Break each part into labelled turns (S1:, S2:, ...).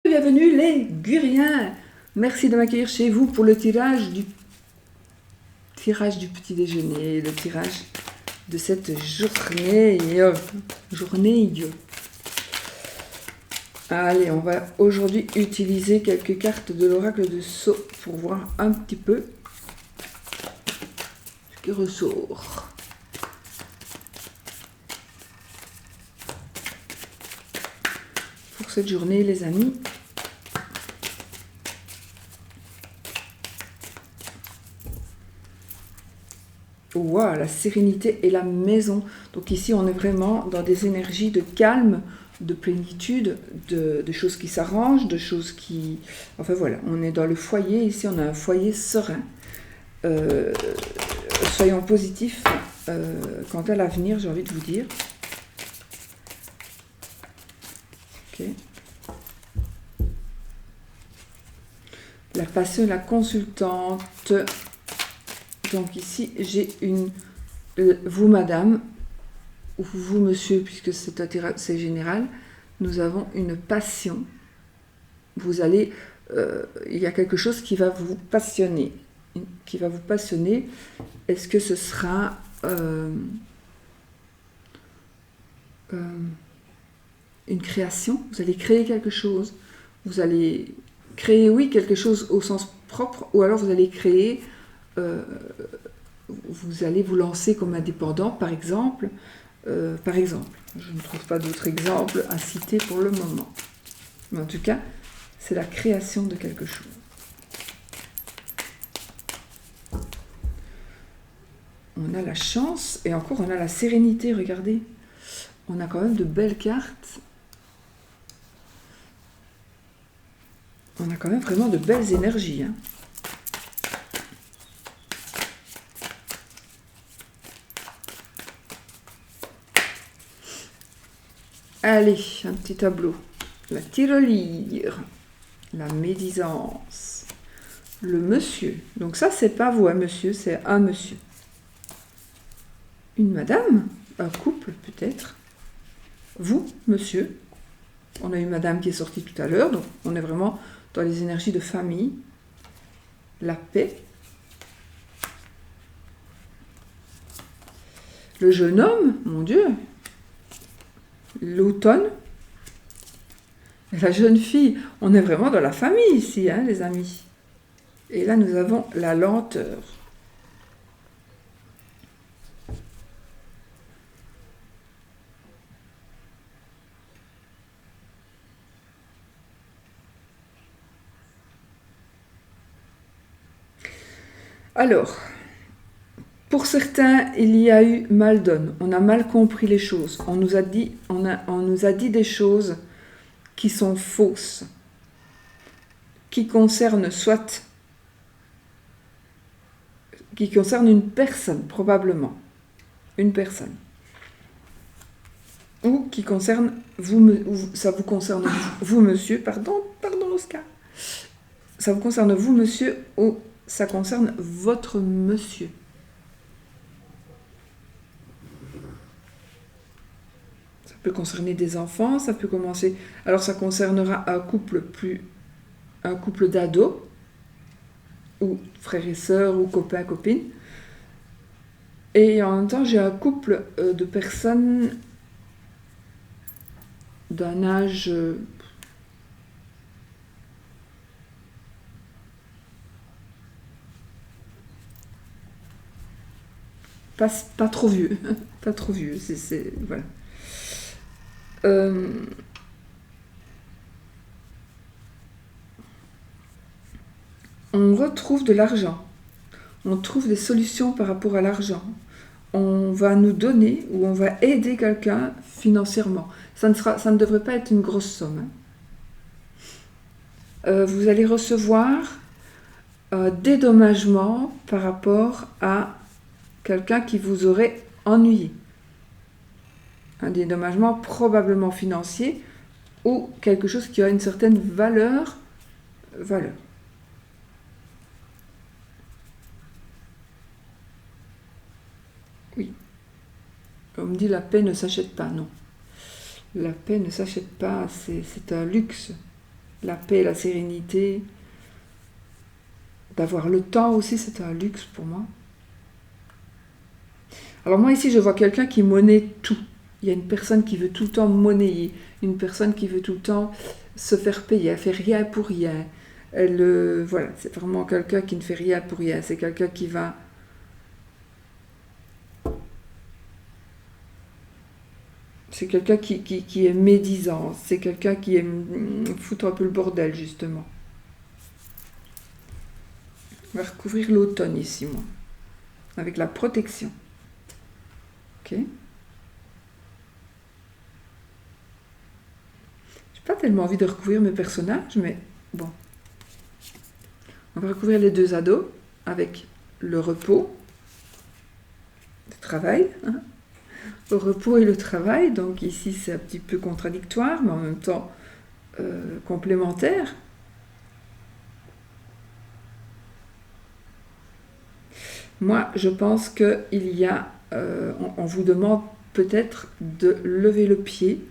S1: Bienvenue les Guriens. Merci de m'accueillir chez vous pour le tirage du petit déjeuner, le tirage de cette journée. Allez, on va aujourd'hui utiliser quelques cartes de l'oracle de Sceaux pour voir un petit peu ce qui ressort. Pour cette journée, les amis. Wow, la sérénité et la maison. Donc ici, on est vraiment dans des énergies de calme, de plénitude, de choses qui s'arrangent, de choses qui... Enfin voilà, on est dans le foyer. Ici, on a un foyer serein. Soyons positifs quant à l'avenir, j'ai envie de vous dire. Ok. La passion, la consultante... Donc ici, j'ai une... vous, madame, ou vous, monsieur, puisque c'est général, nous avons une passion. Vous allez... il y a quelque chose qui va vous passionner. Est-ce que ce sera... une création? Vous allez créer quelque chose. Vous allez créer, oui, quelque chose au sens propre, ou alors vous allez créer... vous allez vous lancer comme indépendant, par exemple. Je ne trouve pas d'autres exemples à citer pour le moment. Mais en tout cas, c'est la création de quelque chose. On a la chance, et encore on a la sérénité, regardez. On a quand même de belles cartes. On a quand même vraiment de belles énergies, hein. Allez, un petit tableau. La tirelire, la médisance, le monsieur. Donc ça, c'est pas vous, un monsieur, c'est un monsieur. Une madame, un couple peut-être. Vous, monsieur. On a une madame qui est sortie tout à l'heure, donc on est vraiment dans les énergies de famille. La paix. Le jeune homme, mon Dieu. L'automne. La jeune fille, on est vraiment dans la famille ici, hein, les amis. Et là, nous avons la lenteur. Alors, pour certains, il y a eu mal donne. On a mal compris les choses. On nous a dit des choses qui sont fausses, qui concernent une personne, probablement. Une personne. Ou qui concerne ça vous concerne vous, monsieur, pardon Oscar. Ça vous concerne vous, monsieur, ou ça concerne votre monsieur. Ça peut concerner des enfants, ça peut commencer... Alors ça concernera un couple d'ados, ou frères et sœurs, ou copains, copines. Et en même temps, j'ai un couple de personnes d'un âge... pas trop vieux. Pas trop vieux, voilà. On retrouve de l'argent. On trouve des solutions par rapport à l'argent. On va nous donner ou on va aider quelqu'un financièrement. Ça ne devrait pas être une grosse somme. Vous allez recevoir un dédommagement par rapport à quelqu'un qui vous aurait ennuyé. Un dédommagement probablement financier ou quelque chose qui a une certaine valeur. Oui. On me dit la paix ne s'achète pas, non. La paix ne s'achète pas, c'est un luxe. la paix, la sérénité, d'avoir le temps aussi, c'est un luxe pour moi. Alors moi ici, je vois quelqu'un qui monnaie tout. Il y a une personne qui veut tout le temps monnayer, une personne qui veut tout le temps se faire payer, elle fait rien pour rien. Voilà, c'est vraiment quelqu'un qui ne fait rien pour rien. C'est quelqu'un qui va... C'est quelqu'un qui est médisant, c'est quelqu'un qui aime foutre un peu le bordel, justement. On va recouvrir l'automne ici, moi, avec la protection. Ok. J'ai pas tellement envie de recouvrir mes personnages, mais bon. On va recouvrir les deux ados avec le repos, le travail. Hein. Le repos et le travail, donc ici c'est un petit peu contradictoire, mais en même temps complémentaire. Moi, je pense qu'il y a... on vous demande peut-être de lever le pied.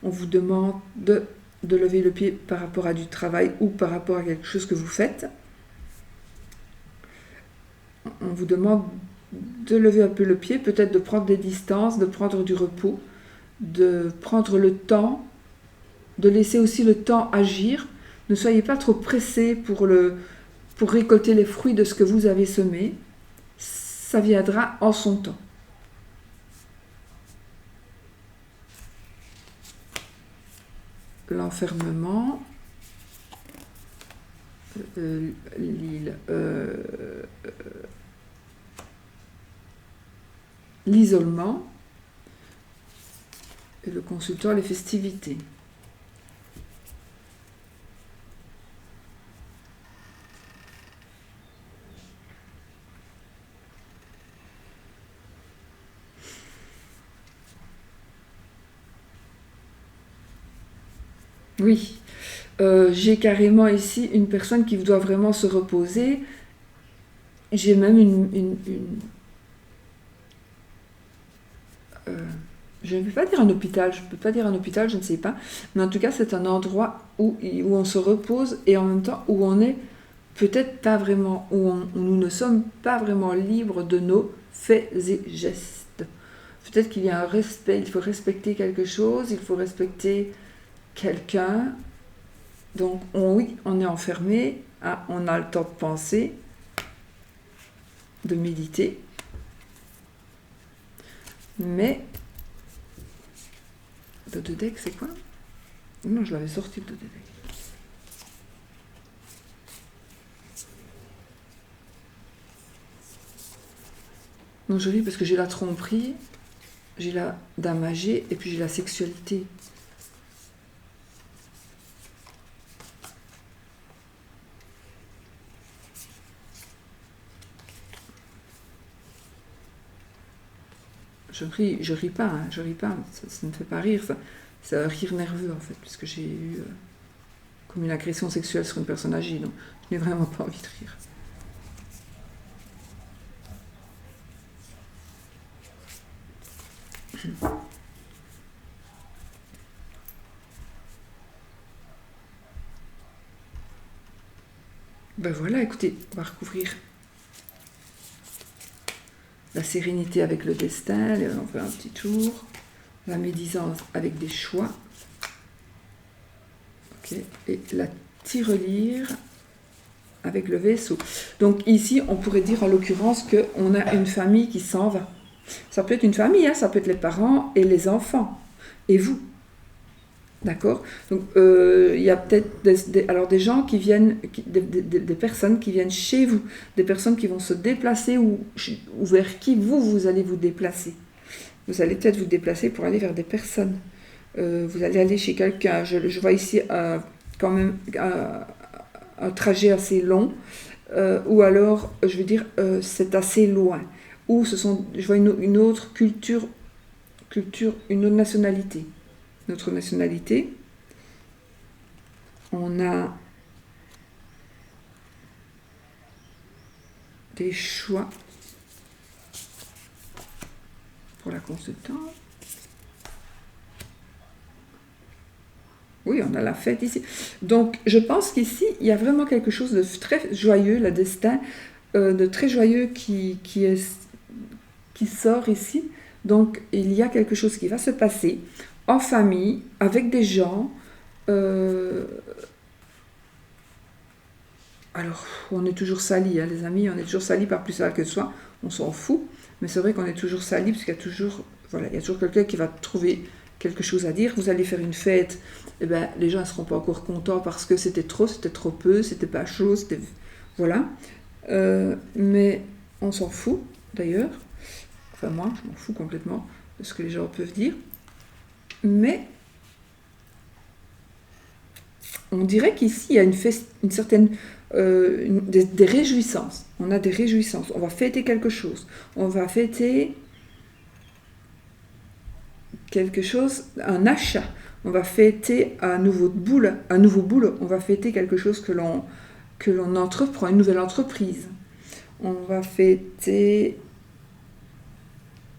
S1: On vous demande de lever le pied par rapport à du travail ou par rapport à quelque chose que vous faites. On vous demande de lever un peu le pied, peut-être de prendre des distances, de prendre du repos, de prendre le temps, de laisser aussi le temps agir. Ne soyez pas trop pressés pour récolter les fruits de ce que vous avez semé. Ça viendra en son temps. L'enfermement, l'isolement et le consultant, les festivités. Oui, j'ai carrément ici une personne qui doit vraiment se reposer. J'ai même je ne vais pas dire un hôpital, je ne peux pas dire un hôpital, je ne sais pas. Mais en tout cas, c'est un endroit où on se repose et en même temps où on est peut-être pas vraiment, où nous ne sommes pas vraiment libres de nos faits et gestes. Peut-être qu'il y a un respect, il faut respecter quelque chose, il faut respecter quelqu'un. Donc oui, on est enfermé, on a le temps de penser, de méditer. Mais le Dodec, c'est quoi? Non, je l'avais sorti le Dodec. Non, joli parce que j'ai la tromperie, j'ai la dame âgée et puis j'ai la sexualité. Je ris pas, hein, je ris pas, ça ne fait pas rire, c'est un rire nerveux en fait, puisque j'ai eu comme une agression sexuelle sur une personne âgée, donc je n'ai vraiment pas envie de rire. Ben voilà, écoutez, on va recouvrir la sérénité avec le destin, on fait un petit tour, la médisance avec des choix, okay. Et la tirelire avec le vaisseau. Donc ici, on pourrait dire en l'occurrence qu'on a une famille qui s'en va. Ça peut être une famille, hein, ça peut être les parents et les enfants, et vous. D'accord. Donc, il y a peut-être des gens qui viennent, des personnes qui viennent chez vous, des personnes qui vont se déplacer ou vers qui vous allez vous déplacer. Vous allez peut-être vous déplacer pour aller vers des personnes. Vous allez aller chez quelqu'un. Je vois ici quand même un trajet assez long, ou alors, je veux dire, c'est assez loin. Ou je vois une autre culture, une autre nationalité. Notre nationalité, on a des choix pour la consultante. Oui, on a la fête ici. Donc, je pense qu'ici, il y a vraiment quelque chose de très joyeux, le destin, de très joyeux qui sort ici. Donc, il y a quelque chose qui va se passer en famille, avec des gens. euh, alors, on est toujours sali, hein, les amis, on est toujours sali par plus sale que soi. On s'en fout, mais c'est vrai qu'on est toujours sali parce qu'il y a toujours, voilà, il y a toujours quelqu'un qui va trouver quelque chose à dire. Vous allez faire une fête, eh ben, les gens ne seront pas encore contents parce que c'était trop peu, c'était pas chaud, c'était... Voilà. Mais on s'en fout, d'ailleurs. Enfin, moi, je m'en fous complètement de ce que les gens peuvent dire. Mais on dirait qu'ici, il y a une certaine... des réjouissances. On a des réjouissances. On va fêter quelque chose. On va fêter quelque chose, un achat. On va fêter un nouveau boulot. On va fêter quelque chose que l'on entreprend, une nouvelle entreprise. On va fêter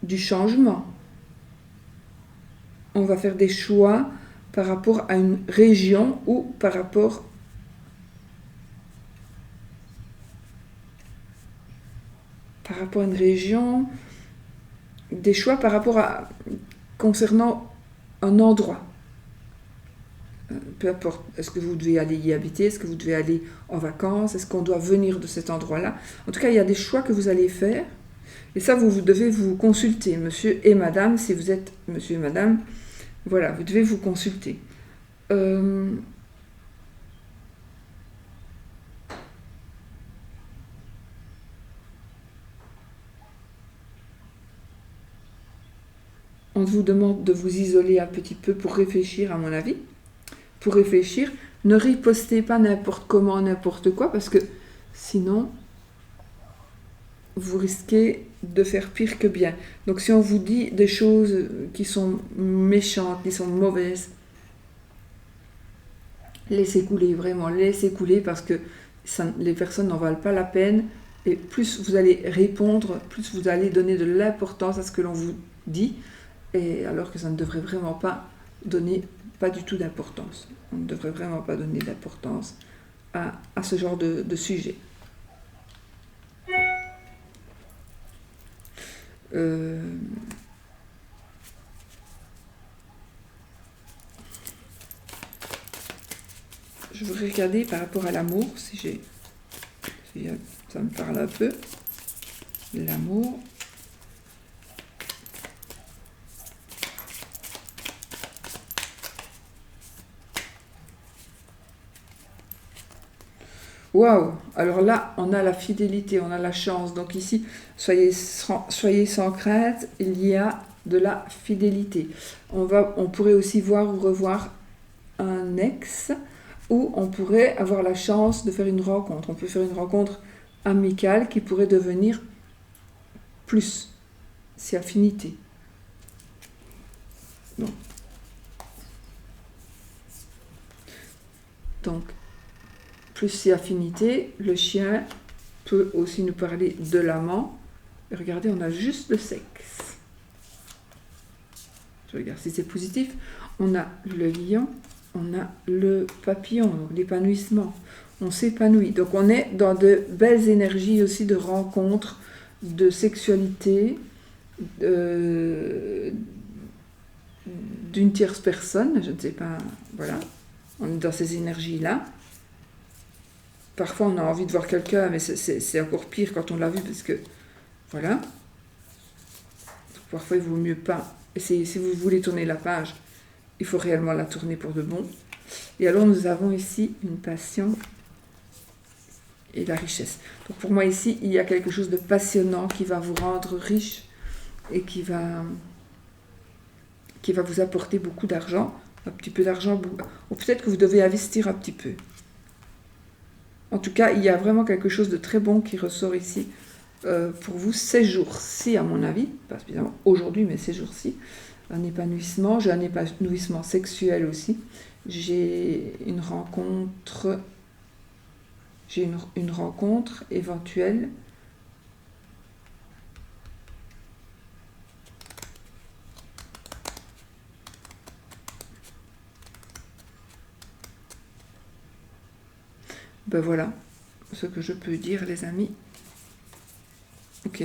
S1: du changement. On va faire des choix par rapport à une région ou par rapport à une région, des choix par rapport à concernant un endroit. Peu importe, est-ce que vous devez aller y habiter, est-ce que vous devez aller en vacances, est-ce qu'on doit venir de cet endroit-là. En tout cas, il y a des choix que vous allez faire. Et ça, vous devez vous consulter, monsieur et madame, si vous êtes monsieur et madame. Voilà, vous devez vous consulter. On vous demande de vous isoler un petit peu pour réfléchir, à mon avis. Pour réfléchir, ne ripostez pas n'importe comment, n'importe quoi, parce que sinon, vous risquez de faire pire que bien. Donc si on vous dit des choses qui sont méchantes, qui sont mauvaises, laissez couler, vraiment, laissez couler, parce que les personnes n'en valent pas la peine. Et plus vous allez répondre, plus vous allez donner de l'importance à ce que l'on vous dit, et alors que ça ne devrait vraiment pas donner pas du tout d'importance. On ne devrait vraiment pas donner d'importance à ce genre de sujet. Je voudrais regarder par rapport à l'amour, si ça me parle un peu. L'amour. Waouh! Alors là, on a la fidélité, on a la chance. Donc ici, soyez sans crainte, il y a de la fidélité. On pourrait aussi voir ou revoir un ex, ou on pourrait avoir la chance de faire une rencontre. On peut faire une rencontre amicale qui pourrait devenir plus, c'est affinité. Donc, plus c'est affinité, le chien peut aussi nous parler de l'amant. Et regardez, on a juste le sexe. Je regarde si c'est positif. On a le lion, on a le papillon, l'épanouissement. On s'épanouit. Donc on est dans de belles énergies aussi de rencontres, de sexualité, d'une tierce personne, je ne sais pas, voilà. On est dans ces énergies-là. Parfois on a envie de voir quelqu'un, mais c'est encore pire quand on l'a vu, parce que, voilà. Donc, parfois il vaut mieux pas. Et si vous voulez tourner la page, il faut réellement la tourner pour de bon. Et alors nous avons ici une passion et la richesse. Donc pour moi ici, il y a quelque chose de passionnant qui va vous rendre riche et qui va vous apporter beaucoup d'argent, un petit peu d'argent, ou peut-être que vous devez investir un petit peu. En tout cas, il y a vraiment quelque chose de très bon qui ressort ici pour vous ces jours-ci, à mon avis, pas spécialement aujourd'hui, mais ces jours-ci. Un épanouissement, j'ai un épanouissement sexuel aussi. J'ai une rencontre éventuelle. Ben voilà ce que je peux dire, les amis. Ok,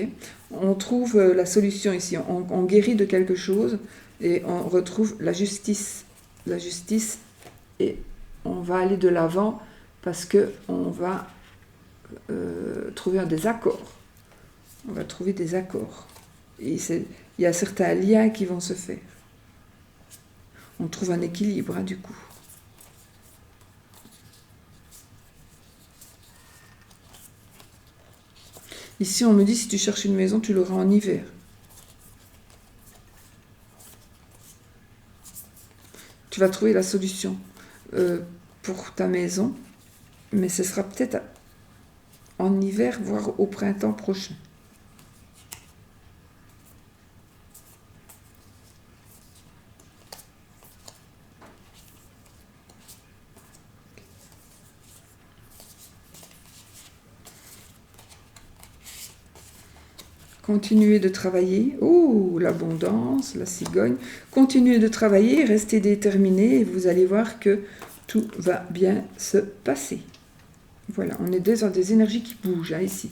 S1: on trouve la solution ici, on guérit de quelque chose et on retrouve la justice. La justice, et on va aller de l'avant parce que on va trouver un désaccord. On va trouver des accords. Et il y a certains liens qui vont se faire. On trouve un équilibre, hein, du coup. Ici, on me dit, si tu cherches une maison, tu l'auras en hiver. Tu vas trouver la solution pour ta maison, mais ce sera peut-être en hiver, voire au printemps prochain. Continuez de travailler. Oh, l'abondance, la cigogne. Continuez de travailler, restez déterminés et vous allez voir que tout va bien se passer. Voilà, on est dans des énergies qui bougent, hein, ici.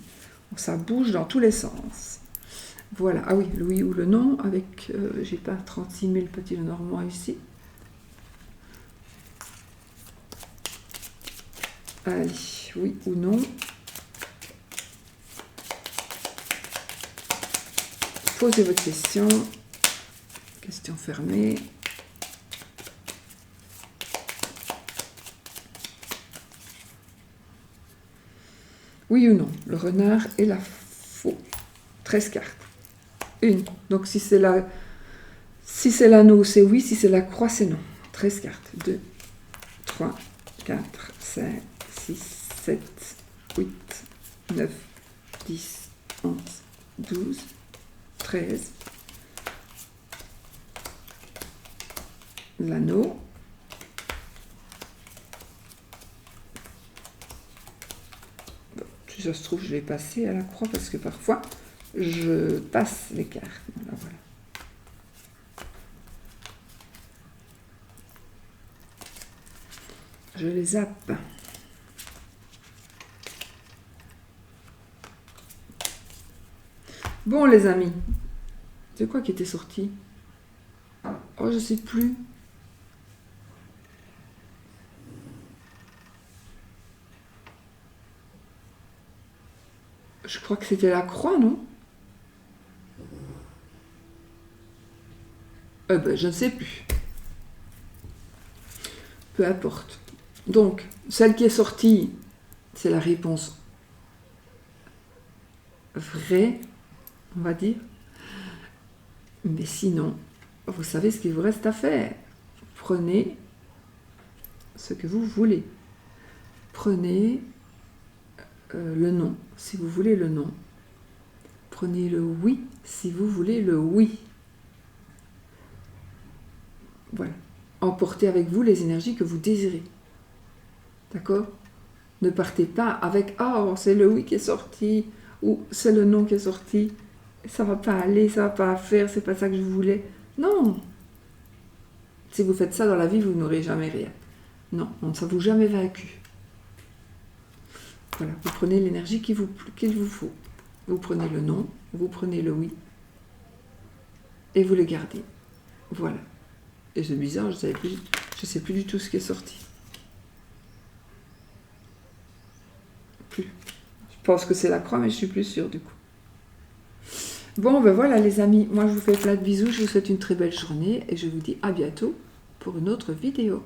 S1: Ça bouge dans tous les sens. Voilà, ah oui, le oui ou le non, avec, j'ai pas 36 000 petits Lenormand ici. Allez, oui ou non. Posez votre question. Question fermée. Oui ou non, le renard et la faux. 13 cartes. Une. Donc si c'est l'anneau, c'est oui. Si c'est la croix, c'est non. 13 cartes. 2, 3, 4, 5, 6, 7, 8, 9, 10, 11, 12, 13. L'anneau. Si ça se trouve, je vais passer à la croix parce que parfois, je passe les cartes. Voilà. Je les zappe. Bon, les amis, c'est quoi qui était sorti? Oh, je sais plus. Je crois que c'était la croix, non? Ben, je ne sais plus. Peu importe. Donc, celle qui est sortie, c'est la réponse vraie, on va dire. Mais sinon, vous savez ce qu'il vous reste à faire. Prenez ce que vous voulez. Prenez le non, si vous voulez le non. Prenez le oui, si vous voulez le oui. Voilà. Emportez avec vous les énergies que vous désirez. D'accord? Ne partez pas avec « Ah, oh, c'est le oui qui est sorti » ou « C'est le non qui est sorti ». Ça va pas aller, ça va pas faire, c'est pas ça que je voulais. Non. Si vous faites ça dans la vie, vous n'aurez jamais rien. Non, on ne s'avoue jamais vaincu. Voilà, vous prenez l'énergie qu'il vous faut. Vous prenez le non, vous prenez le oui, et vous le gardez. Voilà. Et c'est bizarre, je sais plus du tout ce qui est sorti. Plus. Je pense que c'est la croix, mais je suis plus sûre du coup. Bon, ben voilà les amis, moi je vous fais plein de bisous, je vous souhaite une très belle journée et je vous dis à bientôt pour une autre vidéo.